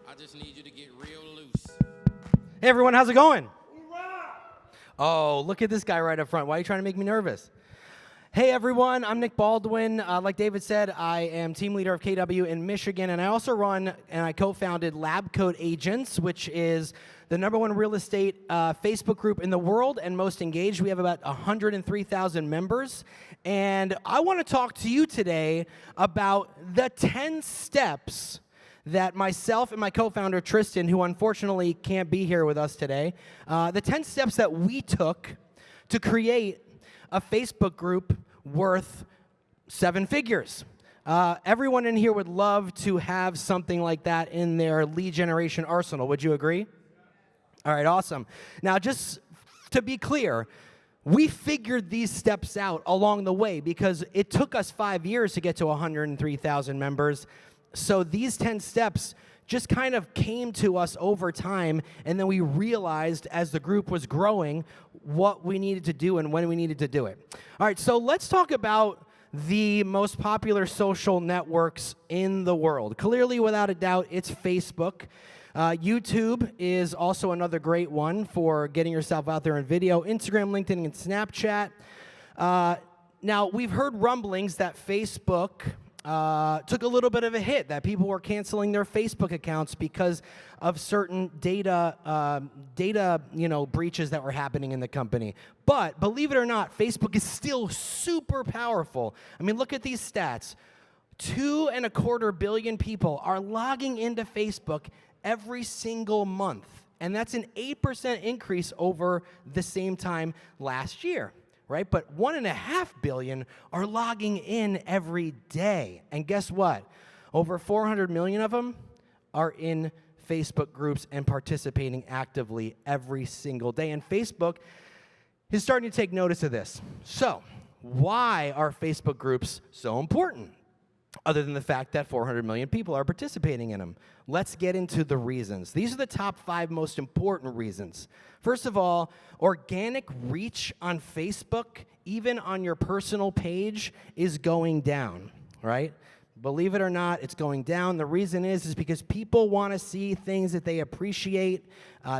I just need you to get real loose. Hey everyone, how's it going? Oh, look at this guy right up front. Why are you trying to make me nervous? Hey everyone, I'm Nick Baldwin. Like David said, I am team leader of KW in Michigan, and I also run and I co-founded Lab Coat Agents, which is the #1 real estate Facebook group in the world and most engaged. We have about 103,000 members, and I want to talk to you today about the 10 steps that myself and my co-founder Tristan, who unfortunately can't be here with us today, the 10 steps that we took to create a Facebook group worth 7 figures. Everyone in here would love to have something like that in their lead generation arsenal. Would you agree? All right, awesome. Now, just to be clear, we figured these steps out along the way because it took us 5 years to get to 103,000 members. So these 10 steps just kind of came to us over time, and then we realized as the group was growing what we needed to do and when we needed to do it. All right, so let's talk about the most popular social networks in the world. Clearly, without a doubt, it's Facebook. YouTube is also another great one for getting yourself out there in video. Instagram, LinkedIn, and Snapchat. Now, we've heard rumblings that Facebook took a little bit of a hit, that people were canceling their Facebook accounts because of certain data breaches that were happening in the company. But believe it or not, Facebook is still super powerful. I mean, look at these stats. 2.25 billion people are logging into Facebook every single month, and that's an 8% increase over the same time last year. Right? But 1.5 billion are logging in every day. And guess what? Over 400 million of them are in Facebook groups and participating actively every single day. And Facebook is starting to take notice of this. So, why are Facebook groups so important? Other than the fact that 400 million people are participating in them. Let's get into the reasons. These are the top 5 most important reasons. First of all, organic reach on Facebook, even on your personal page, is going down, right? Believe it or not, it's going down. The reason is because people want to see things that they appreciate.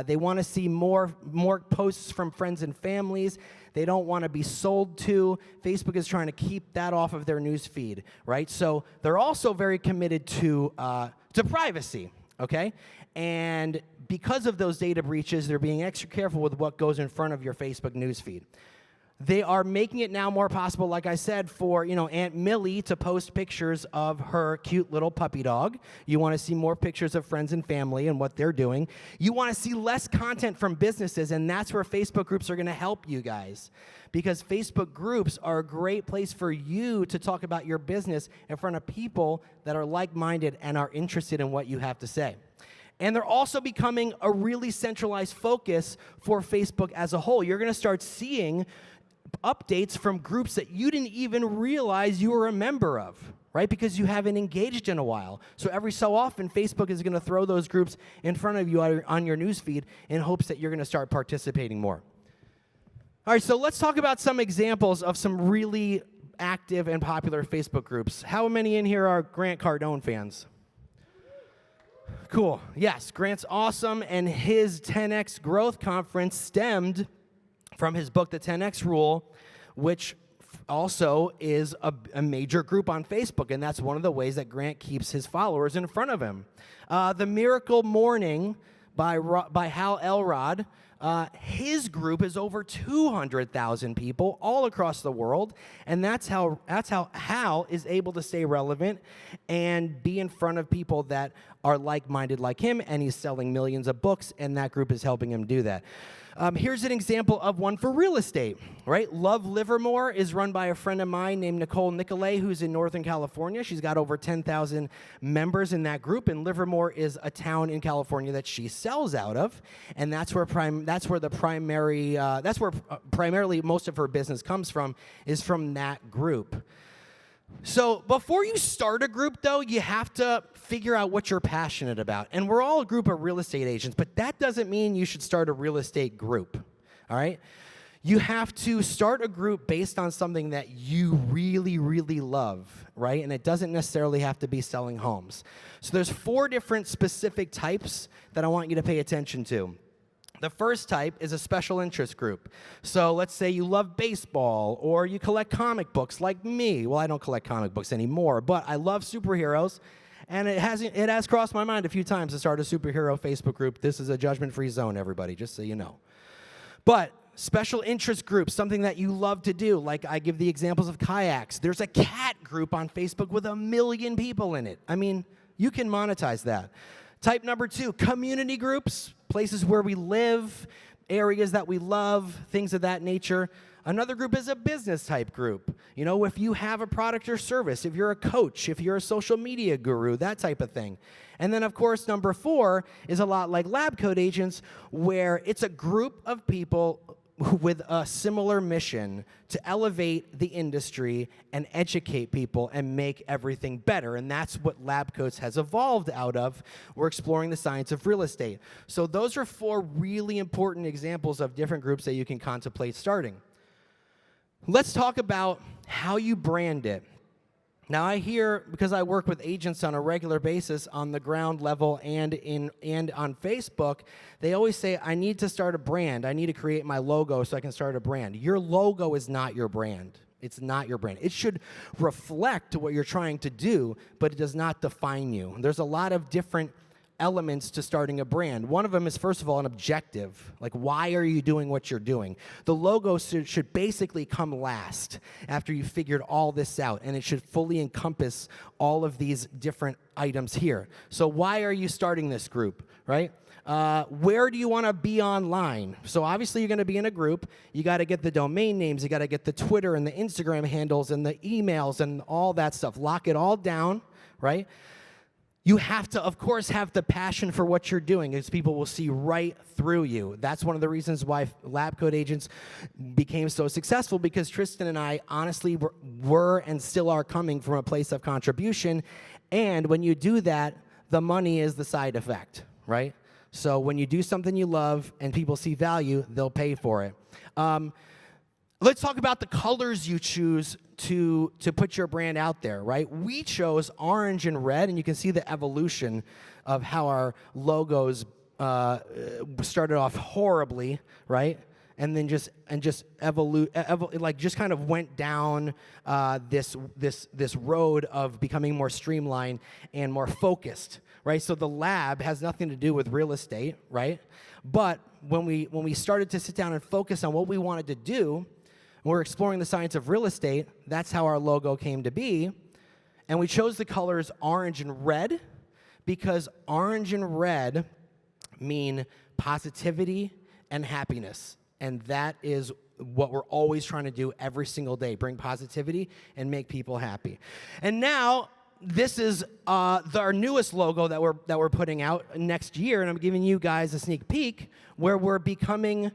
They want to see more posts from friends and families. They don't want to be sold to. Facebook is trying to keep that off of their news feed, right? So they're also very committed to privacy, okay? And because of those data breaches, they're being extra careful with what goes in front of your Facebook news feed. They are making it now more possible, like I said, for Aunt Millie to post pictures of her cute little puppy dog. You want to see more pictures of friends and family and what they're doing. You want to see less content from businesses, and that's where Facebook groups are going to help you guys. Because Facebook groups are a great place for you to talk about your business in front of people that are like-minded and are interested in what you have to say. And they're also becoming a really centralized focus for Facebook as a whole. You're going to start seeing updates from groups that you didn't even realize you were a member of, right? Because you haven't engaged in a while. So every so often, Facebook is going to throw those groups in front of you on your newsfeed in hopes that you're going to start participating more. All right, so let's talk about some examples of some really active and popular Facebook groups. How many in here are Grant Cardone fans? Cool. Yes, Grant's awesome, and his 10X Growth Conference stemmed from his book, The 10X Rule, which also is a major group on Facebook, and that's one of the ways that Grant keeps his followers in front of him. The Miracle Morning by Hal Elrod, his group is over 200,000 people all across the world, and that's how Hal is able to stay relevant and be in front of people that are like-minded like him, and he's selling millions of books, and that group is helping him do that. Here's an example of one for real estate, right? Love Livermore is run by a friend of mine named Nicole Nicolay, who's in Northern California. She's got over 10,000 members in that group, and Livermore is a town in California that she sells out of, and that's where primarily most of her business comes from, is from that group. So before you start a group, though, you have to figure out what you're passionate about. And we're all a group of real estate agents, but that doesn't mean you should start a real estate group, all right? You have to start a group based on something that you really, really love, right? And it doesn't necessarily have to be selling homes. So there's 4 different specific types that I want you to pay attention to. The first type is a special interest group. So let's say you love baseball or you collect comic books like me. Well, I don't collect comic books anymore, but I love superheroes. And it has crossed my mind a few times to start a superhero Facebook group. This is a judgment-free zone, everybody, just so you know. But special interest groups, something that you love to do, like I give the examples of kayaks. There's a cat group on Facebook with 1 million people in it. I mean, you can monetize that. Type number 2, community groups, places where we live, areas that we love, things of that nature. Another group is a business type group. You know, if you have a product or service, if you're a coach, if you're a social media guru, that type of thing. And then, of course, number 4 is a lot like Lab Coat Agents, where it's a group of people with a similar mission to elevate the industry and educate people and make everything better. And that's what Lab Coats has evolved out of. We're exploring the science of real estate. So those are 4 really important examples of different groups that you can contemplate starting. Let's talk about how you brand it. Now, I hear, because I work with agents on a regular basis on the ground level and on Facebook, they always say, I need to start a brand. I need to create my logo so I can start a brand. Your logo is not your brand. It's not your brand. It should reflect what you're trying to do, but it does not define you. There's a lot of different elements to starting a brand. One of them is, first of all, an objective. Like, why are you doing what you're doing? The logo should basically come last after you figured all this out, and it should fully encompass all of these different items here. So why are you starting this group, right? Where do you want to be online? So obviously you're going to be in a group. You got to get the domain names. You got to get the Twitter and the Instagram handles and the emails and all that stuff. Lock it all down, right? You have to, of course, have the passion for what you're doing, because people will see right through you. That's one of the reasons why Lab Coat Agents became so successful, because Tristan and I honestly were and still are coming from a place of contribution. And when you do that, the money is the side effect, right? So when you do something you love and people see value, they'll pay for it. Let's talk about the colors you choose to put your brand out there, right? We chose orange and red, and you can see the evolution of how our logos started off horribly, right? And then just kind of went down this road of becoming more streamlined and more focused, right? So the lab has nothing to do with real estate, right? But when we started to sit down and focus on what we wanted to do, we're exploring the science of real estate. That's how our logo came to be. And we chose the colors orange and red because orange and red mean positivity and happiness. And that is what we're always trying to do every single day, bring positivity and make people happy. And now, this is our newest logo that we're putting out next year, and I'm giving you guys a sneak peek where we're becoming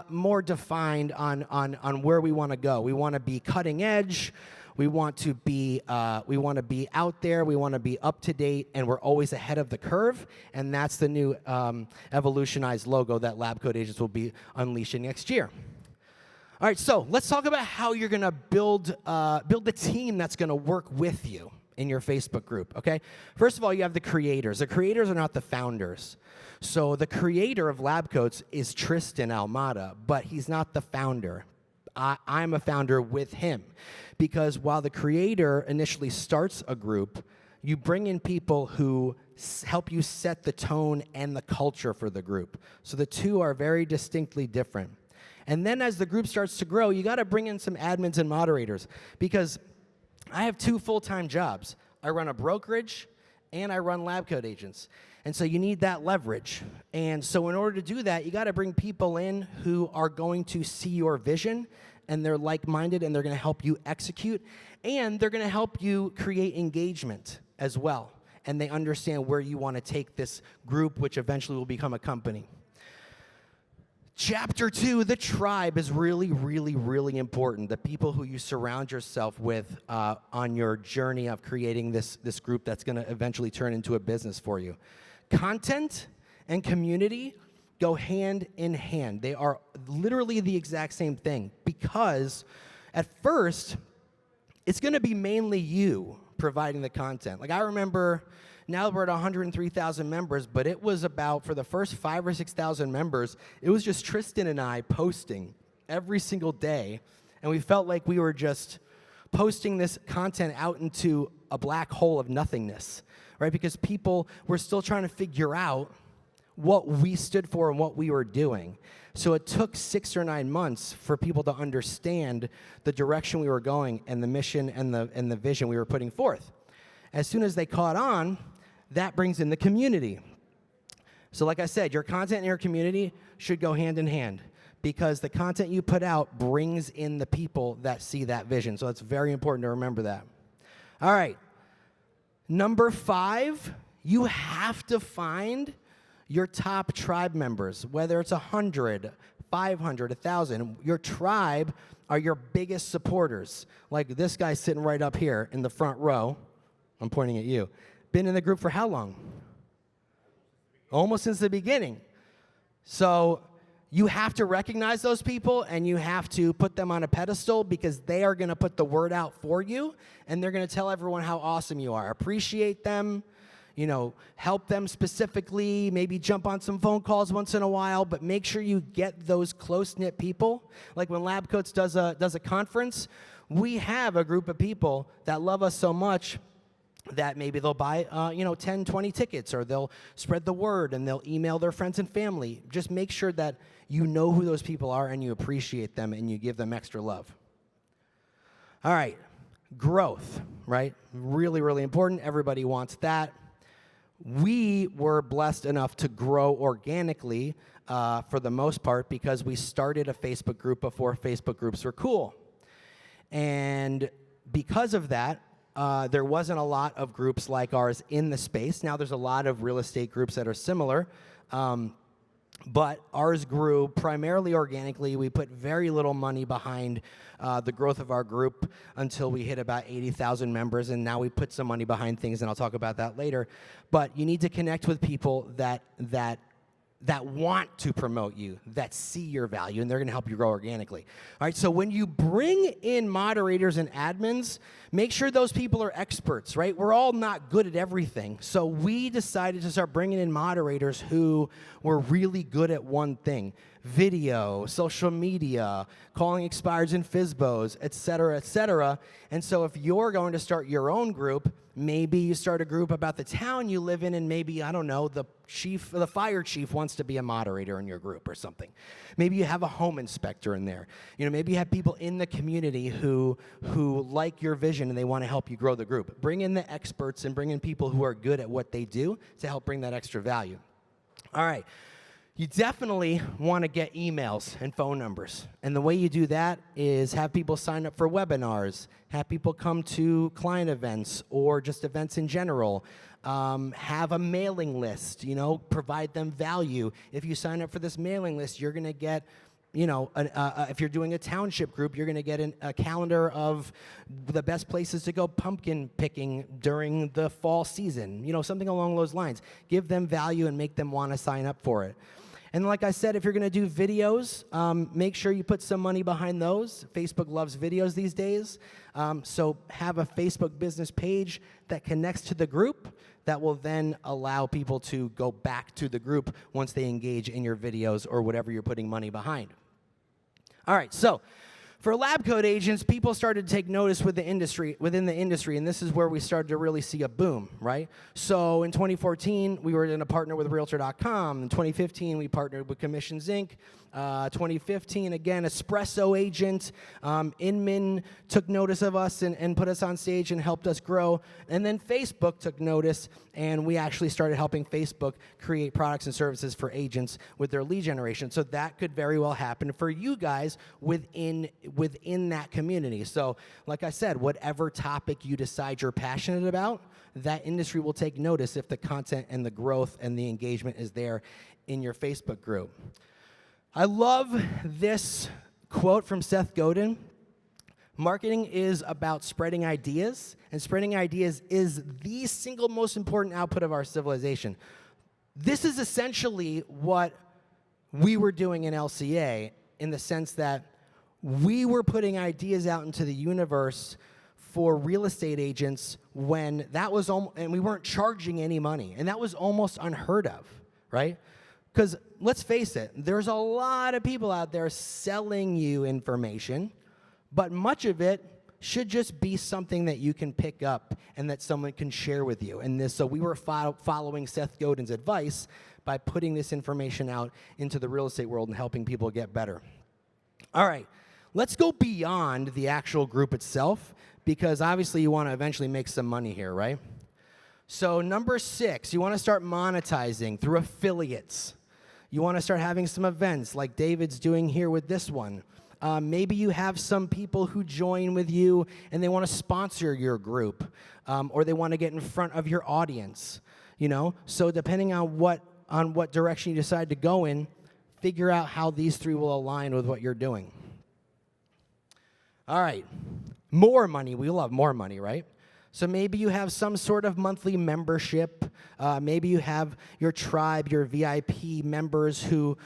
more defined on where we want to go. We want to be cutting edge. We want to be out there. We want to be up to date, and we're always ahead of the curve. And that's the new evolutionized logo that Lab Coat Agents will be unleashing next year. All right, so let's talk about how you're going to build the team that's going to work with you in your Facebook group, okay? First of all, you have the creators. The creators are not the founders. So the creator of Lab Coats is Tristan Almada, but he's not the founder. I'm a founder with him, because while the creator initially starts a group, you bring in people who help you set the tone and the culture for the group. So the two are very distinctly different. And then as the group starts to grow, you got to bring in some admins and moderators, because I have 2 full-time jobs. I run a brokerage, and I run Lab Coat Agents. And so you need that leverage. And so in order to do that, you got to bring people in who are going to see your vision, and they're like-minded, and they're going to help you execute, and they're going to help you create engagement as well. And they understand where you want to take this group, which eventually will become a company. Chapter 2, the tribe, is really, really, really important. The people who you surround yourself with on your journey of creating this group that's going to eventually turn into a business for you. Content and community go hand in hand. They are literally the exact same thing, because at first, it's going to be mainly you providing the content. Like, I remember, now we're at 103,000 members, but it was about, for the first 5,000 or 6,000 members, it was just Tristan and I posting every single day, and we felt like we were just posting this content out into a black hole of nothingness, right? Because people were still trying to figure out what we stood for and what we were doing. So it took 6 or 9 months for people to understand the direction we were going and the mission and the vision we were putting forth. As soon as they caught on, that brings in the community. So like I said, your content and your community should go hand in hand, because the content you put out brings in the people that see that vision. So it's very important to remember that. All right. Number 5, you have to find your top tribe members, whether it's 100, 500, 1,000. Your tribe are your biggest supporters. Like this guy sitting right up here in the front row. I'm pointing at you. Been in the group for how long? Almost since the beginning. So you have to recognize those people, and you have to put them on a pedestal, because they are going to put the word out for you, and they're going to tell everyone how awesome you are. Appreciate them. You know, help them specifically, maybe jump on some phone calls once in a while, but make sure you get those close-knit people. Like when Lab Coats does a conference, we have a group of people that love us so much that maybe they'll buy 10, 20 tickets, or they'll spread the word, and they'll email their friends and family. Just make sure that you know who those people are, and you appreciate them, and you give them extra love. All right, growth, right? Really, really important. Everybody wants that. We were blessed enough to grow organically for the most part, because we started a Facebook group before Facebook groups were cool. And because of that, there wasn't a lot of groups like ours in the space. Now there's a lot of real estate groups that are similar, but ours grew primarily organically. We put very little money behind the growth of our group until we hit about 80,000 members, and now we put some money behind things, and I'll talk about that later. But you need to connect with people that want to promote you, that see your value, and they're going to help you grow organically. All right, so when you bring in moderators and admins, make sure those people are experts, right? We're all not good at everything. So we decided to start bringing in moderators who were really good at one thing: video, social media, calling expireds and FSBOs, et cetera, et cetera. And so if you're going to start your own group, maybe you start a group about the town you live in, and maybe, I don't know, the fire chief wants to be a moderator in your group or something. Maybe you have a home inspector in there. You know, maybe you have people in the community who like your vision, and they want to help you grow the group. Bring in the experts and bring in people who are good at what they do to help bring that extra value. All right. You definitely want to get emails and phone numbers. And the way you do that is have people sign up for webinars, have people come to client events or just events in general, have a mailing list, provide them value. If you sign up for this mailing list, you're going to get, if you're doing a township group, you're going to get a calendar of the best places to go pumpkin picking during the fall season, something along those lines. Give them value and make them want to sign up for it. And like I said, if you're going to do videos, make sure you put some money behind those. Facebook loves videos these days. So have a Facebook business page that connects to the group that will then allow people to go back to the group once they engage in your videos or whatever you're putting money behind. All right, so for lab coat agents, people started to take notice within the industry, and this is where we started to really see a boom, right? So in 2014, we were in a partner with Realtor.com. In 2015, we partnered with Commissions Inc. 2015, again, Espresso agent. Inman took notice of us and put us on stage and helped us grow. And then Facebook took notice, and we actually started helping Facebook create products and services for agents with their lead generation. So that could very well happen for you guys within that community. So like I said, whatever topic you decide you're passionate about, that industry will take notice if the content and the growth and the engagement is there in your Facebook group. I love this quote from Seth Godin. Marketing is about spreading ideas, and spreading ideas is the single most important output of our civilization. This is essentially what we were doing an LCA in the sense that we were putting ideas out into the universe for real estate agents when that was and we weren't charging any money, and that was almost unheard of, right? Because let's face it, there's a lot of people out there selling you information, but much of it should just be something that you can pick up and that someone can share with you. And so we were following Seth Godin's advice by putting this information out into the real estate world and helping people get better. All right, let's go beyond the actual group itself, because obviously you want to eventually make some money here, right? So number 6, you want to start monetizing through affiliates. You want to start having some events like David's doing here with this one. Maybe you have some people who join with you and they want to sponsor your group, or they want to get in front of your audience. So depending on what direction you decide to go in, figure out how these 3 will align with what you're doing. All right, more money. We love more money, right? So maybe you have some sort of monthly membership. Maybe you have your tribe, your VIP members who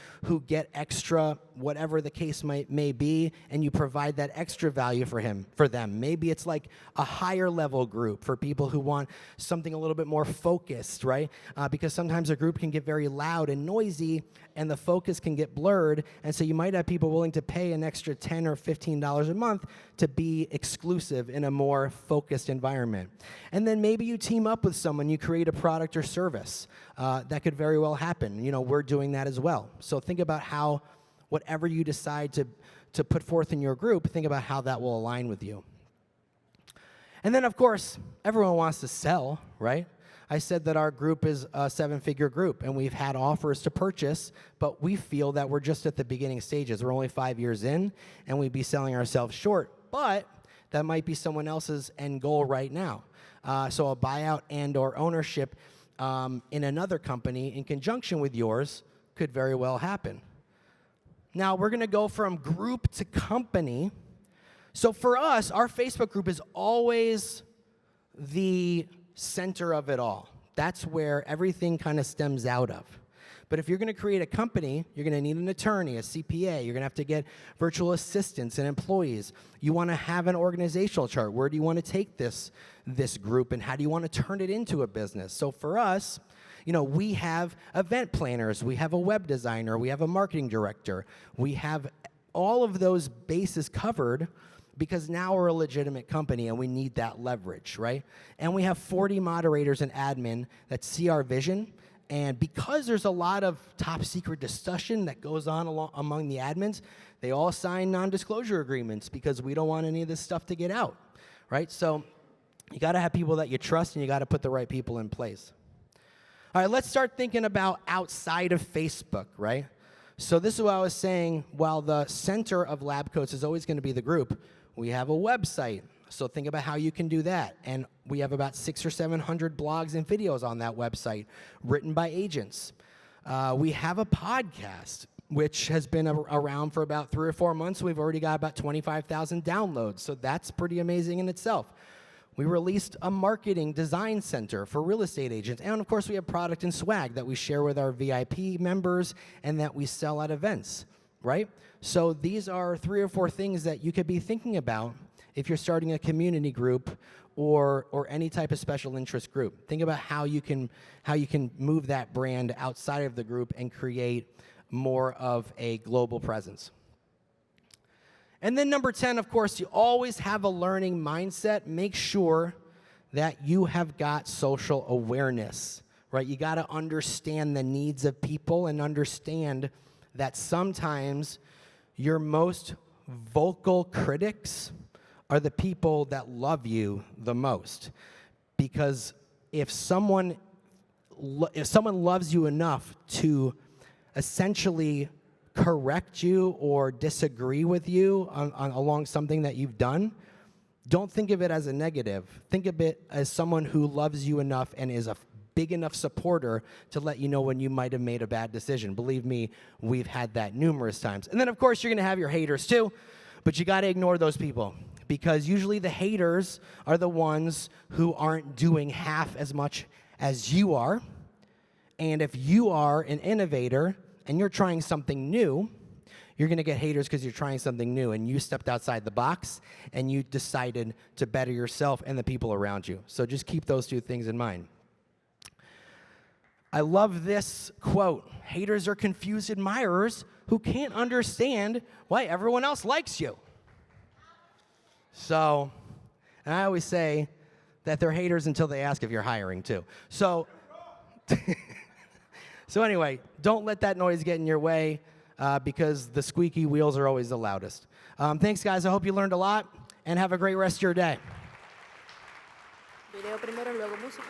get extra, whatever the case may be, and you provide that extra value for them. Maybe it's like a higher level group for people who want something a little bit more focused, right? Because sometimes a group can get very loud and noisy, and the focus can get blurred, and so you might have people willing to pay an extra $10 or $15 a month to be exclusive in a more focused environment. And then maybe you team up with someone, you create a product or service. That could very well happen. We're doing that as well. So think about how, whatever you decide to put forth in your group, think about how that will align with you. And then, of course, everyone wants to sell, right? I said that our group is a 7-figure group, and we've had offers to purchase, but we feel that we're just at the beginning stages. We're only 5 years in, and we'd be selling ourselves short. But that might be someone else's end goal right now. So a buyout and or ownership in another company in conjunction with yours could very well happen. Now, we're going to go from group to company. So for us, our Facebook group is always the center of it all. That's where everything kind of stems out of. But if you're going to create a company, you're going to need an attorney, a CPA. You're going to have to get virtual assistants and employees. You want to have an organizational chart. Where do you want to take this group, and how do you want to turn it into a business? So for us, we have event planners. We have a web designer. We have a marketing director. We have all of those bases covered, because now we're a legitimate company and we need that leverage, right? And we have 40 moderators and admin that see our vision. And because there's a lot of top secret discussion that goes on among the admins, they all sign non-disclosure agreements because we don't want any of this stuff to get out, right? So you got to have people that you trust, and you got to put the right people in place. All right, let's start thinking about outside of Facebook, right? So this is what I was saying. While the center of Lab Coats is always going to be the group, we have a website. So think about how you can do that. And we have about 600 or 700 blogs and videos on that website written by agents. We have a podcast, which has been around for about 3 or 4 months. We've already got about 25,000 downloads. So that's pretty amazing in itself. We released a marketing design center for real estate agents. And, of course, we have product and swag that we share with our VIP members and that we sell at events, right? So these are 3 or 4 things that you could be thinking about if you're starting a community group or any type of special interest group. Think about how you can move that brand outside of the group and create more of a global presence. And then number 10, of course, you always have a learning mindset. Make sure that you have got social awareness, right? You got to understand the needs of people and understand that sometimes your most vocal critics are the people that love you the most. Because if someone loves you enough to essentially correct you or disagree with you along something that you've done, don't think of it as a negative. Think of it as someone who loves you enough and is a big enough supporter to let you know when you might have made a bad decision. Believe me, we've had that numerous times. And then, of course, you're going to have your haters too, but you got to ignore those people, because usually the haters are the ones who aren't doing half as much as you are. And if you are an innovator and you're trying something new, you're going to get haters because you're trying something new, and you stepped outside the box, and you decided to better yourself and the people around you. So just keep those two things in mind. I love this quote. Haters are confused admirers who can't understand why everyone else likes you. So, and I always say that they're haters until they ask if you're hiring too. So, so anyway, don't let that noise get in your way because the squeaky wheels are always the loudest. Thanks, guys. I hope you learned a lot, and have a great rest of your day. Video primero, luego música.